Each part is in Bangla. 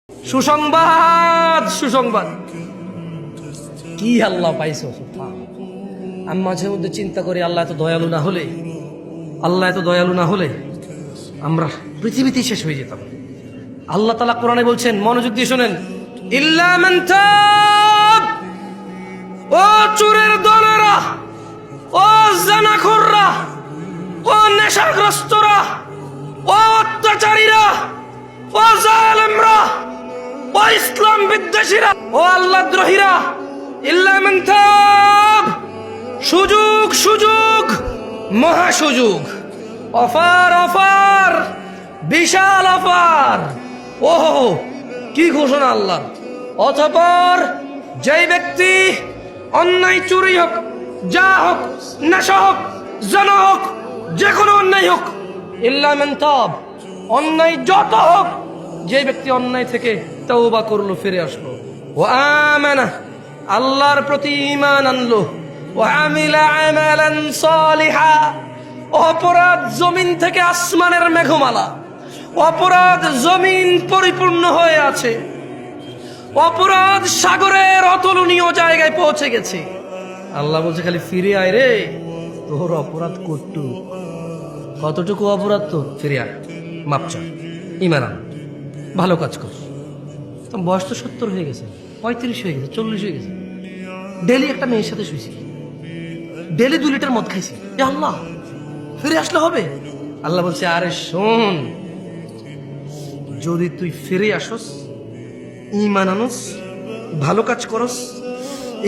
সুসংবাদ, সুসংবাদ। কি আল্লাহ পাইছো? আমি মাঝে মধ্যে চিন্তা করি, আল্লাহ এত দয়ালু না হলে, আল্লাহ এত দয়ালু না হলে আমরা পৃথিবীতেই শেষ হয়ে যেতাম। আল্লাহ তাআলা কোরআনে বলছেন, মনোযোগ দিয়ে শোনেন, ইল্লা মান তাব, ও চোরের দলেরা, ও জানাখোররা, ও নেশাগ্রস্তরা, ও অত্যাচারীরা, ও জালেমরা, ও ইসলাম বিদ্বেষীরা, ও আল্লাহদ্রোহীরা, ইল্লা মান তাব, সুযোগ, সুযোগ, মহা সুযোগ, অফার, অফার, বিশাল অফার। ওহো, কি ঘোষণা আল্লাহ! অতঃপর যেই ব্যক্তি অন্যায়, চুরি হোক, যা হোক, নেশা হোক, জানা হোক, যে কোনো অন্যায় হোক, ইল্লা মান তাব, অন্যায় যত হোক, যে ব্যক্তি অন্যায় থেকে তওবা করলো, ফিরে আসলো, ওয়া আমানা, আল্লাহর প্রতি ঈমান আনলো, ওয়া আমিলা আমালান সালিহা, অপরাধ জমিন থেকে আসমানের মেঘমালা, অপরাধ জমিন পরিপূর্ণ হয়ে আছে, অপরাধ সাগরের অতুলনীয় জায়গায় পৌঁছে গেছে। আল্লাহ বলছে, খালি ফিরে আয় রে, তোর অপরাধ কতটুকু অপরাধ, তো ফিরে আয়, মাপ চা, ঈমান আন, ভালো কাজ কর। তো বয়স তো 70 হয়ে গেছে, 35 হয়ে গেছে, 40 হয়ে গেছে, ডেলি একটা মেয়ের সাথে শুয়েছি, ডেলি 2 লিটার মদ খাইছি, আল্লাহ ফিরে আসলে হবে? আল্লাহ বলছে, আরে শোন, যদি তুই ফিরে আসস, ঈমান আনস, ভালো কাজ করস,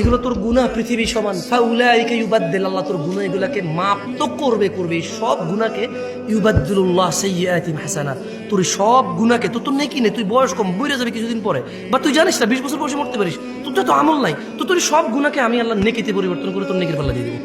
এগুলো তোর গুনাহ পৃথিবী সমান, ফাউলাইকা ইউবাদদিল, আল্লাহ তোর গুনাহ এগুলাকে মাপ তো করবে, এই সব গুনাহকে ইউবাদদিলুল্লাহ সাইয়্যাতিহিম হাসানাত, তোর সব গুনাহকে, তোর নেকি নেই, তুই বয়স কম, মরে যাবে কিছুদিন পরে, বা তুই জানিস না 20 বছর বয়সে মরতে পারিস, তোর তো আমল নাই, তো তোর সব গুনাহকে আমি আল্লাহ নেকিতে পরিবর্তন করে তোর নেকির পাল্লা দিয়ে দেবো।